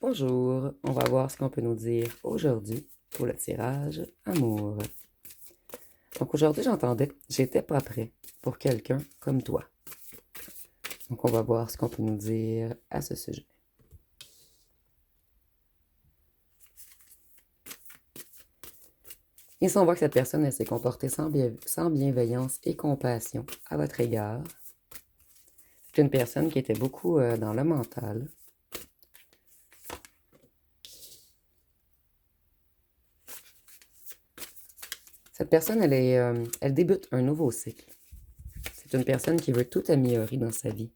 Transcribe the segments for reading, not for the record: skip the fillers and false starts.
Bonjour, on va voir ce qu'on peut nous dire aujourd'hui pour le tirage amour. Donc aujourd'hui, j'étais pas prêt pour quelqu'un comme toi. Donc on va voir ce qu'on peut nous dire à ce sujet. Ici, on voit que cette personne, elle s'est comportée sans bienveillance et compassion à votre égard. C'est une personne qui était beaucoup dans le mental. Cette personne, elle débute un nouveau cycle. C'est une personne qui veut tout améliorer dans sa vie.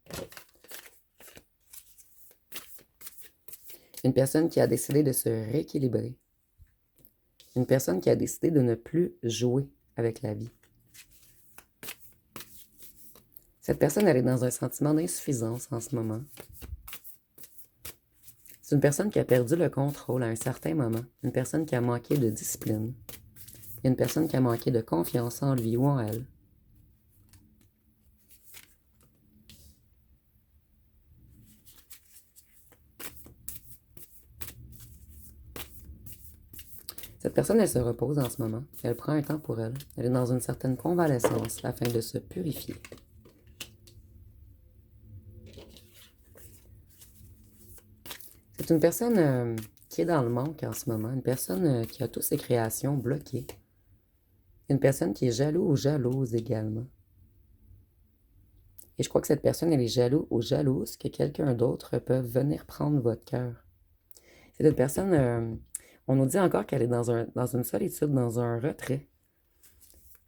Une personne qui a décidé de se rééquilibrer. Une personne qui a décidé de ne plus jouer avec la vie. Cette personne, elle est dans un sentiment d'insuffisance en ce moment. C'est une personne qui a perdu le contrôle à un certain moment. Une personne qui a manqué de discipline. Une personne qui a manqué de confiance en lui ou en elle. Cette personne, elle se repose en ce moment. Elle prend un temps pour elle. Elle est dans une certaine convalescence afin de se purifier. C'est une personne qui est dans le manque en ce moment. Une personne qui a toutes ses créations bloquées. Une personne qui est jaloux ou jalouse également. Et je crois que cette personne, elle est jaloux ou jalouse que quelqu'un d'autre peut venir prendre votre cœur. C'est une personne, on nous dit encore qu'elle est dans une solitude, dans un retrait.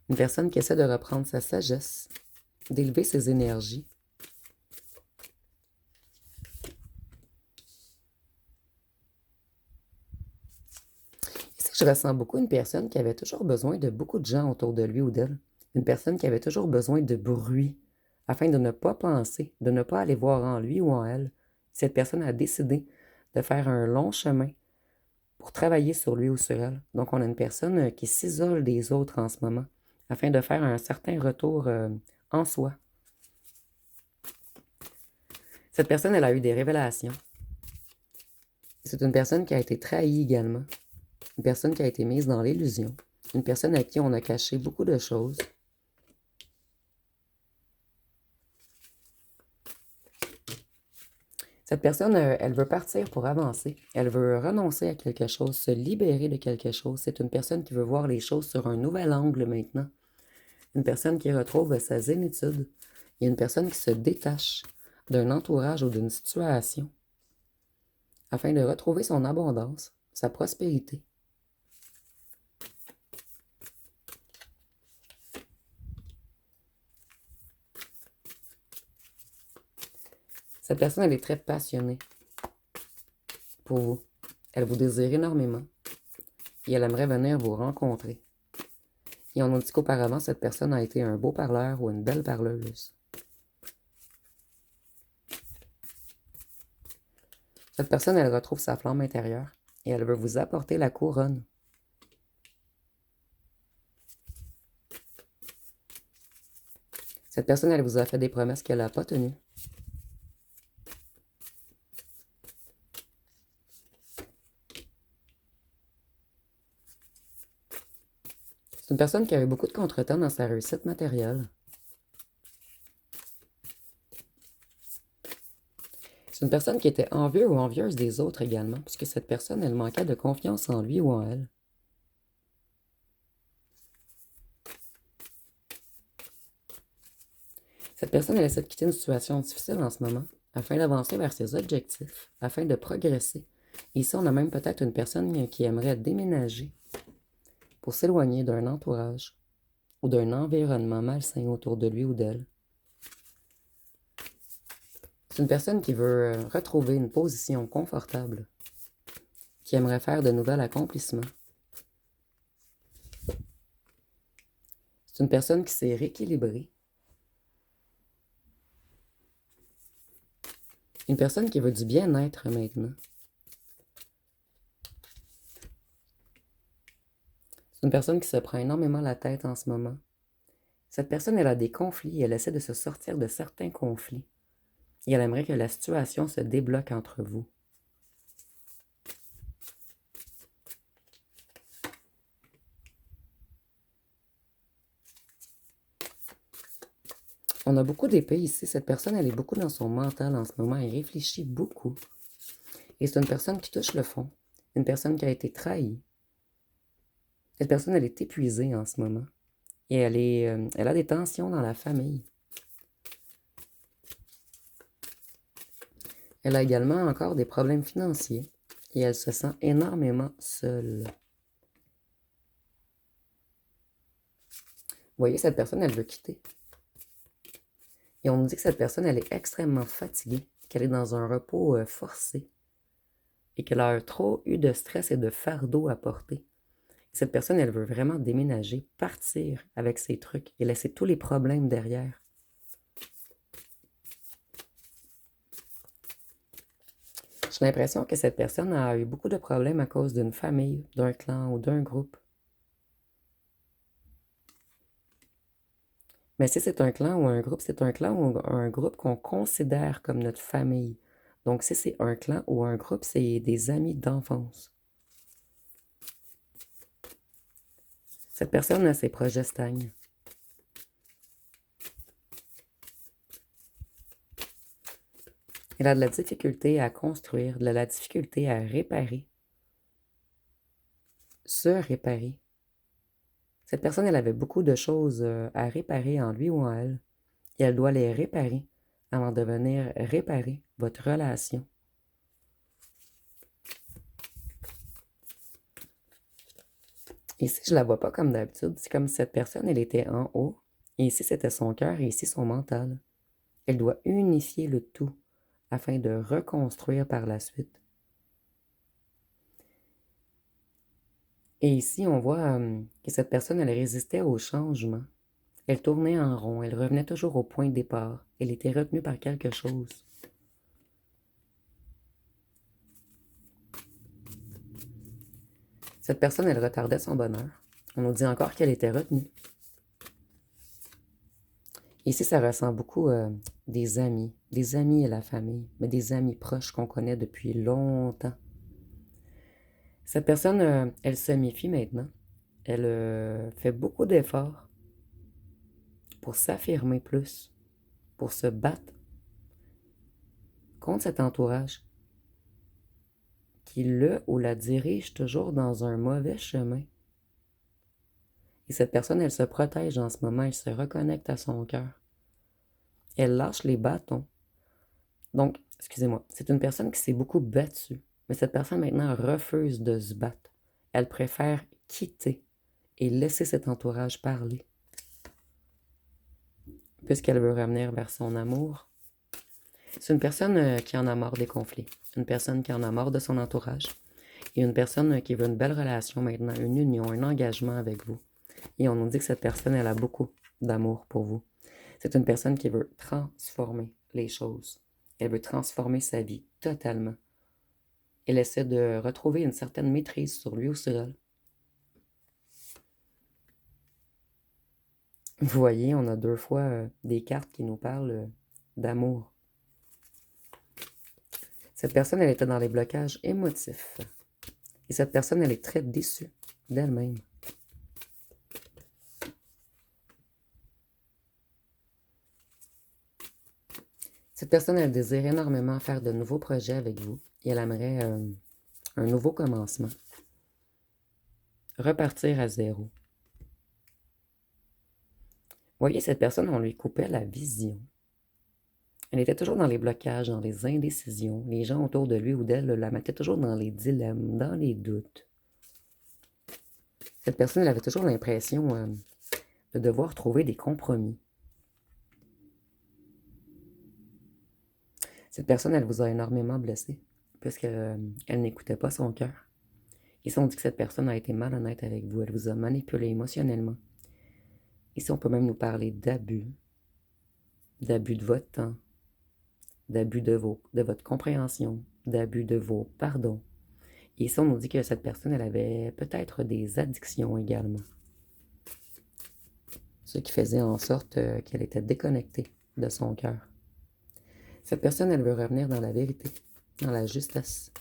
Une personne qui essaie de reprendre sa sagesse, d'élever ses énergies. Ici, je ressens beaucoup une personne qui avait toujours besoin de beaucoup de gens autour de lui ou d'elle. Une personne qui avait toujours besoin de bruit, afin de ne pas penser, de ne pas aller voir en lui ou en elle. Cette personne a décidé de faire un long chemin pour travailler sur lui ou sur elle. Donc, on a une personne qui s'isole des autres en ce moment, afin de faire un certain retour en soi. Cette personne, elle a eu des révélations. C'est une personne qui a été trahie également. Une personne qui a été mise dans l'illusion. Une personne à qui on a caché beaucoup de choses. Cette personne, elle veut partir pour avancer. Elle veut renoncer à quelque chose, se libérer de quelque chose. C'est une personne qui veut voir les choses sur un nouvel angle maintenant. Une personne qui retrouve sa zénitude. Il y a une personne qui se détache d'un entourage ou d'une situation afin de retrouver son abondance, sa prospérité. Cette personne, elle est très passionnée pour vous. Elle vous désire énormément et elle aimerait venir vous rencontrer. Et on nous dit qu'auparavant, cette personne a été un beau parleur ou une belle parleuse. Cette personne, elle retrouve sa flamme intérieure et elle veut vous apporter la couronne. Cette personne, elle vous a fait des promesses qu'elle n'a pas tenues. C'est une personne qui avait beaucoup de contretemps dans sa réussite matérielle. C'est une personne qui était envieux ou envieuse des autres également, puisque cette personne, elle manquait de confiance en lui ou en elle. Cette personne, elle essaie de quitter une situation difficile en ce moment, afin d'avancer vers ses objectifs, afin de progresser. Et ici, on a même peut-être une personne qui aimerait déménager pour s'éloigner d'un entourage ou d'un environnement malsain autour de lui ou d'elle. C'est une personne qui veut retrouver une position confortable, qui aimerait faire de nouveaux accomplissements. C'est une personne qui s'est rééquilibrée. Une personne qui veut du bien-être maintenant. C'est une personne qui se prend énormément la tête en ce moment. Cette personne, elle a des conflits et elle essaie de se sortir de certains conflits. Et elle aimerait que la situation se débloque entre vous. On a beaucoup d'épées ici. Cette personne, elle est beaucoup dans son mental en ce moment. Elle réfléchit beaucoup. Et c'est une personne qui touche le fond. Une personne qui a été trahie. Cette personne, elle est épuisée en ce moment. Et elle a des tensions dans la famille. Elle a également encore des problèmes financiers. Et elle se sent énormément seule. Vous voyez, cette personne, elle veut quitter. Et on nous dit que cette personne, elle est extrêmement fatiguée, qu'elle est dans un repos forcé et qu'elle a trop eu de stress et de fardeau à porter. Cette personne, elle veut vraiment déménager, partir avec ses trucs et laisser tous les problèmes derrière. J'ai l'impression que cette personne a eu beaucoup de problèmes à cause d'une famille, d'un clan ou d'un groupe. Mais si c'est un clan ou un groupe, c'est un clan ou un groupe qu'on considère comme notre famille. Donc si c'est un clan ou un groupe, c'est des amis d'enfance. Cette personne, ses projets stagnent. Elle a de la difficulté à construire, de la difficulté à réparer, se réparer. Cette personne, elle avait beaucoup de choses à réparer en lui ou en elle, et elle doit les réparer avant de venir réparer votre relation. Ici, je la vois pas comme d'habitude. C'est comme si cette personne, elle était en haut, et ici, c'était son cœur, et ici, son mental. Elle doit unifier le tout afin de reconstruire par la suite. Et ici, on voit que cette personne, elle résistait au changement. Elle tournait en rond, elle revenait toujours au point de départ. Elle était retenue par quelque chose. Cette personne, elle retardait son bonheur. On nous dit encore qu'elle était retenue. Ici, ça ressent beaucoup des amis et la famille, mais des amis proches qu'on connaît depuis longtemps. Cette personne, elle se méfie maintenant. Elle fait beaucoup d'efforts pour s'affirmer plus, pour se battre contre cet entourage qui le ou la dirige toujours dans un mauvais chemin. Et cette personne, elle se protège en ce moment, elle se reconnecte à son cœur. Elle lâche les bâtons. Donc, excusez-moi, c'est une personne qui s'est beaucoup battue, mais cette personne maintenant refuse de se battre. Elle préfère quitter et laisser cet entourage parler. Puisqu'elle veut revenir vers son amour. C'est une personne qui en a marre des conflits, une personne qui en a marre de son entourage, et une personne qui veut une belle relation maintenant, une union, un engagement avec vous. Et on nous dit que cette personne, elle a beaucoup d'amour pour vous. C'est une personne qui veut transformer les choses. Elle veut transformer sa vie totalement. Elle essaie de retrouver une certaine maîtrise sur lui ou sur elle. Vous voyez, on a deux fois des cartes qui nous parlent d'amour. Cette personne, elle était dans les blocages émotifs. Et cette personne, elle est très déçue d'elle-même. Cette personne, elle désire énormément faire de nouveaux projets avec vous. Et elle aimerait un nouveau commencement. Repartir à zéro. Vous voyez, cette personne, on lui coupait la vision. Elle était toujours dans les blocages, dans les indécisions. Les gens autour de lui ou d'elle la mettaient toujours dans les dilemmes, dans les doutes. Cette personne, elle avait toujours l'impression de devoir trouver des compromis. Cette personne, elle vous a énormément blessé, puisqu'elle n'écoutait pas son cœur. Ici, on dit que cette personne a été malhonnête avec vous. Elle vous a manipulé émotionnellement. Ici, on peut même nous parler d'abus de votre temps, d'abus de votre compréhension, d'abus de vos pardons. Et ici, on nous dit que cette personne, elle avait peut-être des addictions également. Ce qui faisait en sorte qu'elle était déconnectée de son cœur. Cette personne, elle veut revenir dans la vérité, dans la justesse.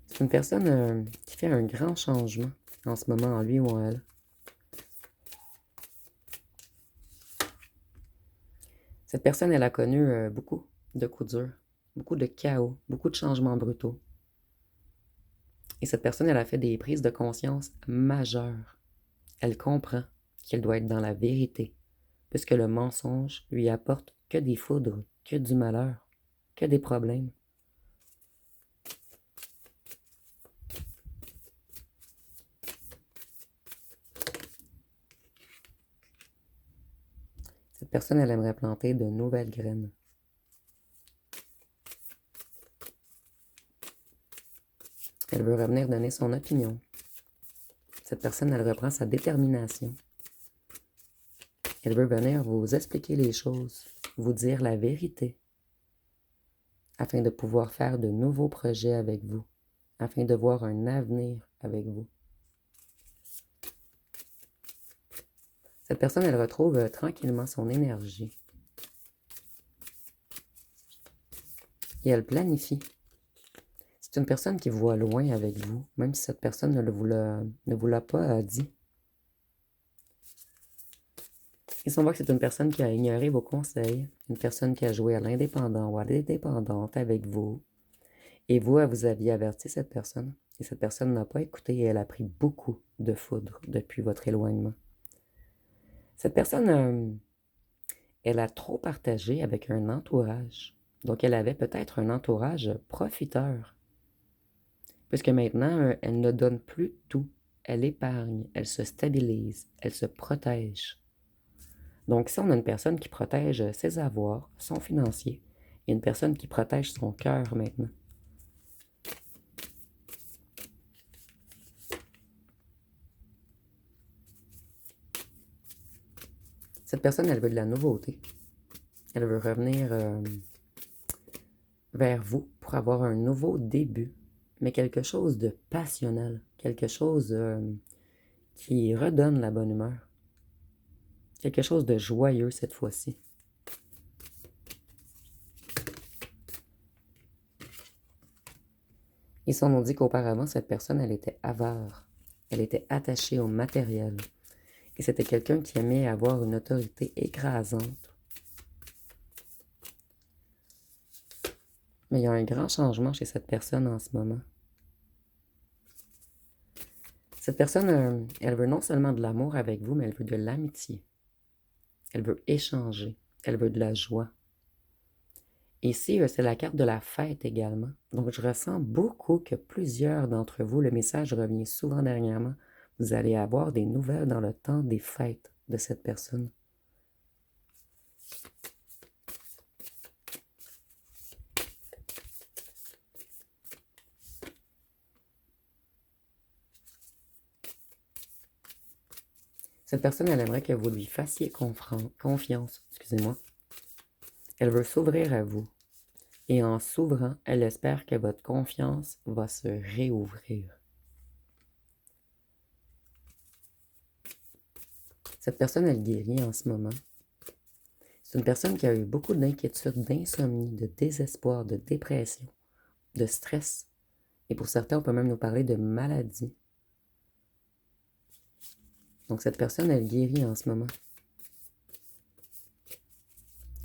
C'est une personne qui fait un grand changement en ce moment en lui ou en elle. Cette personne, elle a connu beaucoup de coups durs, beaucoup de chaos, beaucoup de changements brutaux. Et cette personne, elle a fait des prises de conscience majeures. Elle comprend qu'elle doit être dans la vérité, puisque le mensonge lui apporte que des foudres, que du malheur, que des problèmes. Cette personne, elle aimerait planter de nouvelles graines. Elle veut revenir donner son opinion. Cette personne, elle reprend sa détermination. Elle veut venir vous expliquer les choses, vous dire la vérité, afin de pouvoir faire de nouveaux projets avec vous, afin de voir un avenir avec vous. Cette personne, elle retrouve tranquillement son énergie. Et elle planifie. C'est une personne qui voit loin avec vous, même si cette personne ne vous l'a pas dit. Et si on voit que c'est une personne qui a ignoré vos conseils, une personne qui a joué à l'indépendant ou à l'indépendante avec vous, et vous aviez averti cette personne, et cette personne n'a pas écouté et elle a pris beaucoup de foudre depuis votre éloignement. Cette personne, elle a trop partagé avec un entourage. Donc, elle avait peut-être un entourage profiteur. Puisque maintenant, elle ne donne plus tout. Elle épargne, elle se stabilise, elle se protège. Donc, si on a une personne qui protège ses avoirs, son financier, et une personne qui protège son cœur maintenant. Cette personne, elle veut de la nouveauté. Elle veut revenir vers vous pour avoir un nouveau début, mais quelque chose de passionnel, quelque chose qui redonne la bonne humeur, quelque chose de joyeux cette fois-ci. Et si on nous dit qu'auparavant, cette personne, elle était avare, elle était attachée au matériel, et c'était quelqu'un qui aimait avoir une autorité écrasante. Mais il y a un grand changement chez cette personne en ce moment. Cette personne, elle veut non seulement de l'amour avec vous, mais elle veut de l'amitié. Elle veut échanger. Elle veut de la joie. Et ici, c'est la carte de la fête également. Donc, je ressens beaucoup que plusieurs d'entre vous, le message revient souvent dernièrement, vous allez avoir des nouvelles dans le temps des fêtes de cette personne. Cette personne, elle aimerait que vous lui fassiez confiance. Excusez-moi. Elle veut s'ouvrir à vous. Et en s'ouvrant, elle espère que votre confiance va se réouvrir. Cette personne, elle guérit en ce moment. C'est une personne qui a eu beaucoup d'inquiétudes, d'insomnie, de désespoir, de dépression, de stress. Et pour certains, on peut même nous parler de maladie. Donc cette personne, elle guérit en ce moment.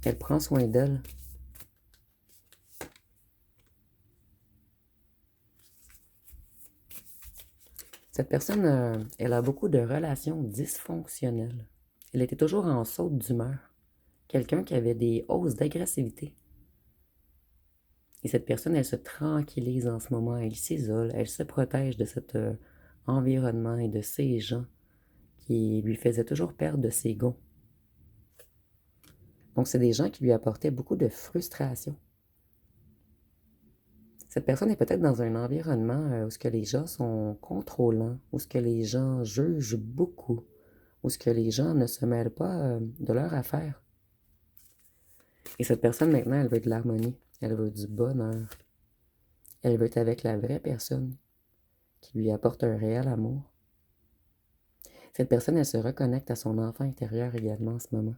Elle prend soin d'elle. Cette personne, elle a beaucoup de relations dysfonctionnelles. Elle était toujours en saute d'humeur. Quelqu'un qui avait des hausses d'agressivité. Et cette personne, elle se tranquillise en ce moment, elle s'isole, elle se protège de cet environnement et de ces gens qui lui faisaient toujours perdre de ses gonds. Donc, c'est des gens qui lui apportaient beaucoup de frustration. Cette personne est peut-être dans un environnement où ce que les gens sont contrôlants, où ce que les gens jugent beaucoup, où ce que les gens ne se mêlent pas de leur affaire. Et cette personne, maintenant, elle veut de l'harmonie, elle veut du bonheur. Elle veut être avec la vraie personne qui lui apporte un réel amour. Cette personne, elle se reconnecte à son enfant intérieur également en ce moment.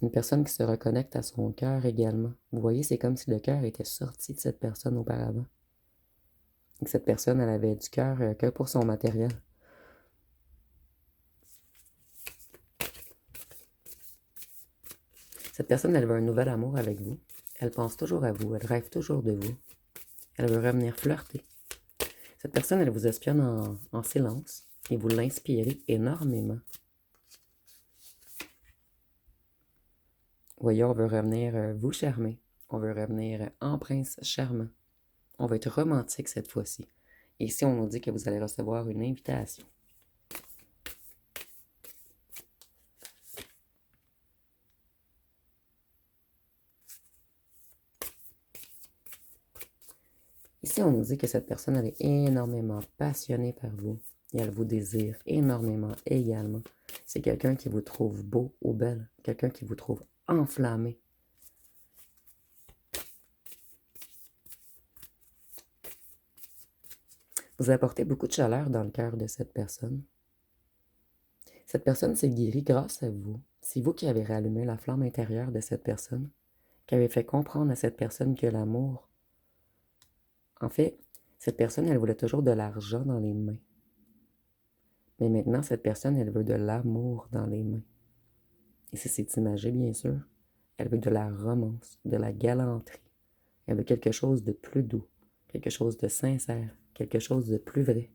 Une personne qui se reconnecte à son cœur également. Vous voyez, c'est comme si le cœur était sorti de cette personne auparavant. Et que cette personne, elle avait du cœur que pour son matériel. Cette personne, elle veut un nouvel amour avec vous. Elle pense toujours à vous. Elle rêve toujours de vous. Elle veut revenir flirter. Cette personne, elle vous espionne en silence et vous l'inspirez énormément. Voyez, on veut revenir vous charmer. On veut revenir en prince charmant. On va être romantique cette fois-ci. Et ici, on nous dit que vous allez recevoir une invitation. Ici, on nous dit que cette personne, elle est énormément passionnée par vous. Et elle vous désire énormément également. C'est quelqu'un qui vous trouve beau ou belle. Quelqu'un qui vous trouve enflammé. Vous apportez beaucoup de chaleur dans le cœur de cette personne. Cette personne s'est guérie grâce à vous. C'est vous qui avez rallumé la flamme intérieure de cette personne, qui avez fait comprendre à cette personne que l'amour... En fait, cette personne, elle voulait toujours de l'argent dans les mains. Mais maintenant, cette personne, elle veut de l'amour dans les mains. Et si c'est imagé, bien sûr, elle veut de la romance, de la galanterie. Elle veut quelque chose de plus doux, quelque chose de sincère, quelque chose de plus vrai.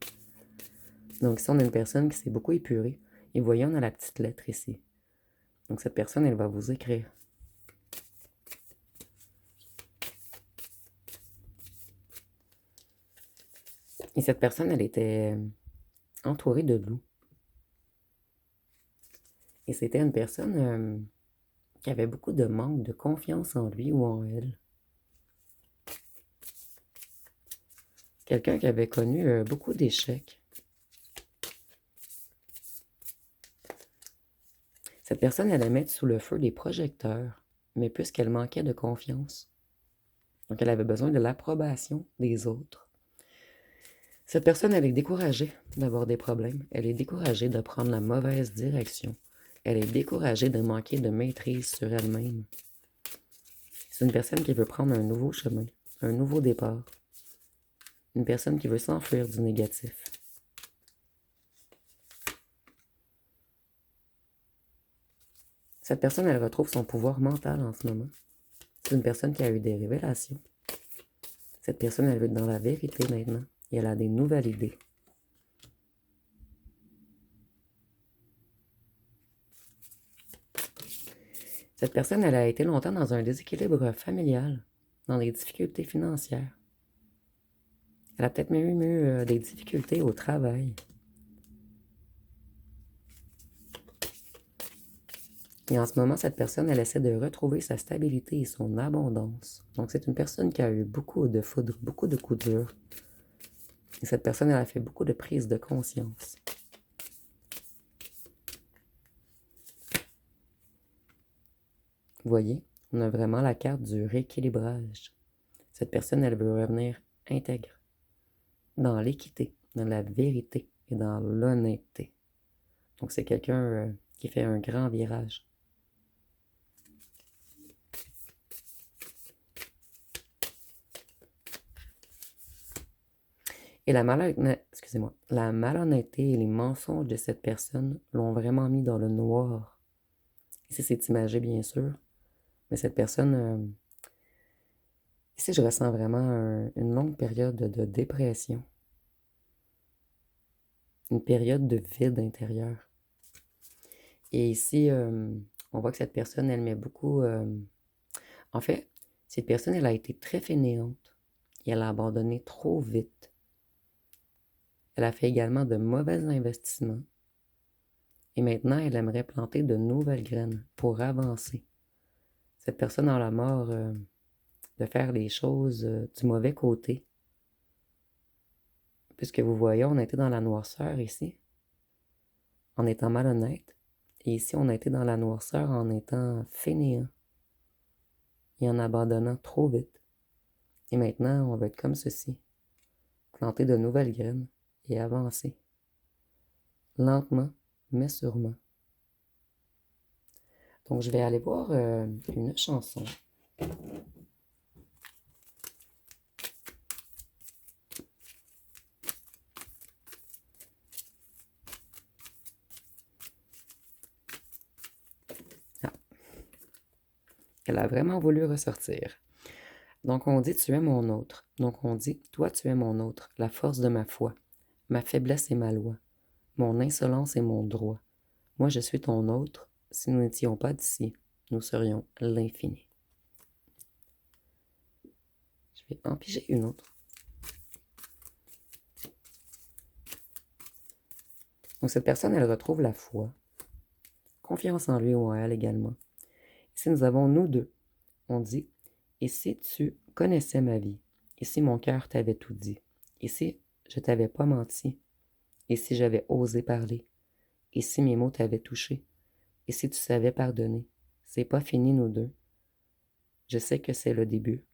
Donc ici, on a une personne qui s'est beaucoup épurée. Et voyons, on a la petite lettre ici. Donc cette personne, elle va vous écrire. Et cette personne, elle était entourée de loups. Et c'était une personne qui avait beaucoup de manque de confiance en lui ou en elle. Quelqu'un qui avait connu beaucoup d'échecs. Cette personne, elle allait mettre sous le feu des projecteurs, mais puisqu'elle manquait de confiance. Donc, elle avait besoin de l'approbation des autres. Cette personne, elle est découragée d'avoir des problèmes. Elle est découragée de prendre la mauvaise direction. Elle est découragée de manquer de maîtrise sur elle-même. C'est une personne qui veut prendre un nouveau chemin, un nouveau départ. Une personne qui veut s'enfuir du négatif. Cette personne, elle retrouve son pouvoir mental en ce moment. C'est une personne qui a eu des révélations. Cette personne, elle veut être dans la vérité maintenant. Et elle a des nouvelles idées. Cette personne, elle a été longtemps dans un déséquilibre familial, dans des difficultés financières. Elle a peut-être même eu des difficultés au travail. Et en ce moment, cette personne, elle essaie de retrouver sa stabilité et son abondance. Donc, c'est une personne qui a eu beaucoup de foudre, beaucoup de coups durs. Et cette personne, elle a fait beaucoup de prises de conscience. Vous voyez, on a vraiment la carte du rééquilibrage. Cette personne, elle veut revenir intègre, dans l'équité, dans la vérité et dans l'honnêteté. Donc, c'est quelqu'un qui fait un grand virage. Et la malhonnêteté et les mensonges de cette personne l'ont vraiment mis dans le noir. Ici, c'est imagé, bien sûr. Mais cette personne, ici, je ressens vraiment une longue période de dépression. Une période de vide intérieur. Et ici, on voit que cette personne, elle met beaucoup... En fait, cette personne, elle a été très fainéante. Et elle a abandonné trop vite. Elle a fait également de mauvais investissements. Et maintenant, elle aimerait planter de nouvelles graines pour avancer. Cette personne a la mort de faire les choses du mauvais côté. Puisque vous voyez, on a été dans la noirceur ici, en étant malhonnête. Et ici, on a été dans la noirceur en étant fainéant et en abandonnant trop vite. Et maintenant, on va être comme ceci, planter de nouvelles graines et avancer. Lentement, mais sûrement. Donc, je vais aller voir une chanson. Elle a vraiment voulu ressortir. Donc on dit tu es mon autre. Donc on dit toi tu es mon autre, la force de ma foi. Ma faiblesse est ma loi. Mon insolence est mon droit. Moi je suis ton autre. Si nous n'étions pas d'ici, nous serions l'infini. Je vais en piger une autre. Donc cette personne, elle retrouve la foi, confiance en lui ou en elle également. Ici, nous avons nous deux. On dit, et si tu connaissais ma vie, et si mon cœur t'avait tout dit, et si je t'avais pas menti, et si j'avais osé parler, et si mes mots t'avaient touché, et si tu savais pardonner, c'est pas fini nous deux. Je sais que c'est le début,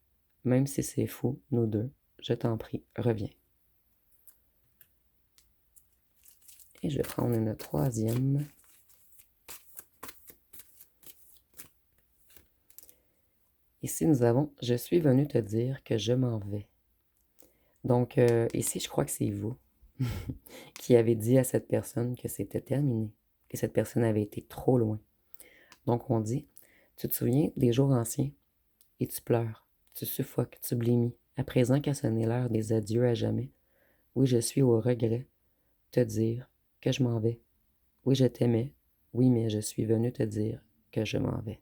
même si c'est fou, nous deux, je t'en prie, reviens. Et je vais prendre une troisième. Ici, nous avons « Je suis venu te dire que je m'en vais ». Donc, ici, je crois que c'est vous qui avez dit à cette personne que c'était terminé, que cette personne avait été trop loin. Donc, on dit « Tu te souviens des jours anciens et tu pleures, tu suffoques, tu blémis. À présent qu'a sonné l'heure des adieux à jamais. Oui, je suis au regret te dire que je m'en vais. Oui, je t'aimais. Oui, mais je suis venu te dire que je m'en vais. »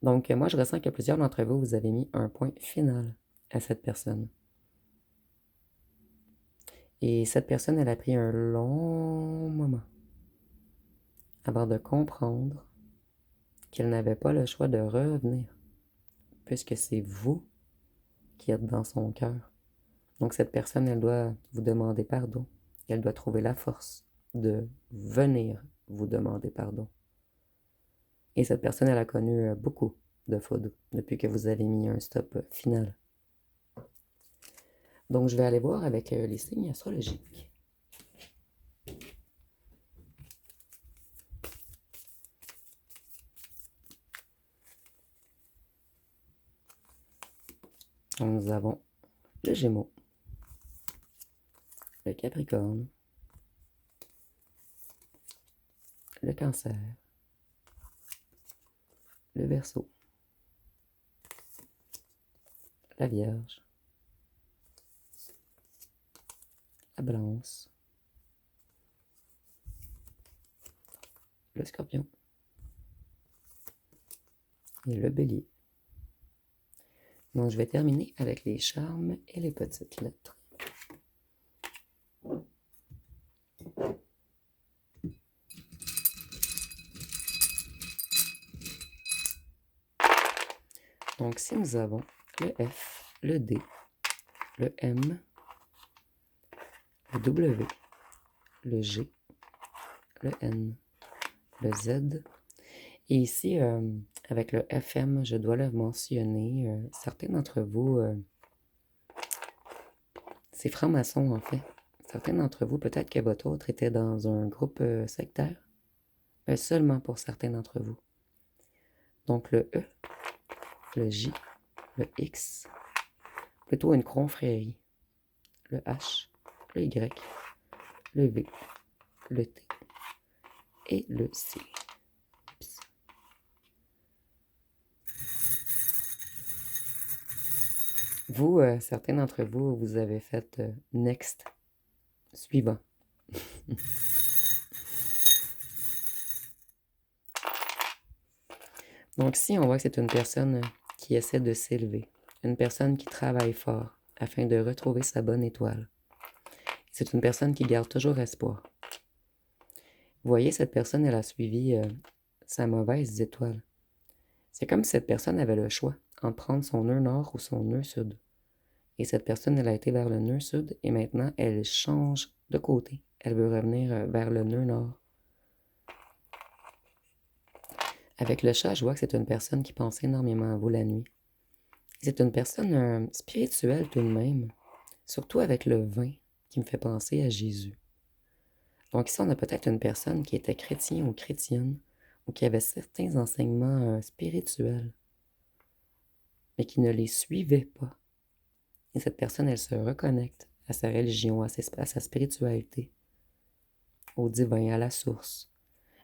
Donc, moi, je ressens que plusieurs d'entre vous, vous avez mis un point final à cette personne. Et cette personne, elle a pris un long moment avant de comprendre qu'elle n'avait pas le choix de revenir, puisque c'est vous qui êtes dans son cœur. Donc, cette personne, elle doit vous demander pardon. Elle doit trouver la force de venir vous demander pardon. Et cette personne, elle a connu beaucoup de fautes depuis que vous avez mis un stop final. Donc, je vais aller voir avec les signes astrologiques. Donc, nous avons le Gémeaux, le Capricorne, le Cancer, le Verseau, la Vierge, la Balance, le Scorpion et le Bélier. Donc, je vais terminer avec les charmes et les petites lettres. Donc, si nous avons le F, le D, le M, le W, le G, le N, le Z, et ici, avec le FM, je dois le mentionner, certains d'entre vous, c'est franc-maçon en fait. Certains d'entre vous, peut-être que votre autre était dans un groupe sectaire, mais seulement pour certains d'entre vous. Donc le E, le J, le X, plutôt une confrérie, le H, le Y, le V, le T et le C. Oups. Vous, certains d'entre vous, vous avez fait next, suivant. Donc si on voit que c'est une personne qui essaie de s'élever, une personne qui travaille fort afin de retrouver sa bonne étoile, c'est une personne qui garde toujours espoir. Vous voyez, cette personne, elle a suivi sa mauvaise étoile. C'est comme si cette personne avait le choix entre prendre son nœud nord ou son nœud sud. Et cette personne, elle a été vers le nœud sud et maintenant, elle change de côté. Elle veut revenir vers le nœud nord. Avec le chat, je vois que c'est une personne qui pense énormément à vous la nuit. C'est une personne spirituelle tout de même, surtout avec le vin qui me fait penser à Jésus. Donc ici, on a peut-être une personne qui était chrétien ou chrétienne, ou qui avait certains enseignements spirituels, mais qui ne les suivait pas. Et cette personne, elle se reconnecte à sa religion, à sa spiritualité, au divin, à la source.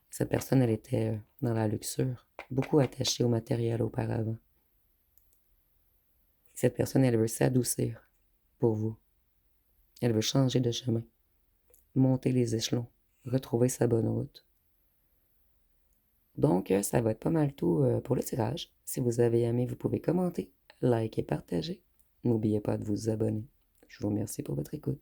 Cette personne, elle était dans la luxure, beaucoup attaché au matériel auparavant. Cette personne, elle veut s'adoucir pour vous. Elle veut changer de chemin, monter les échelons, retrouver sa bonne route. Donc, ça va être pas mal tout pour le tirage. Si vous avez aimé, vous pouvez commenter, liker, partager. N'oubliez pas de vous abonner. Je vous remercie pour votre écoute.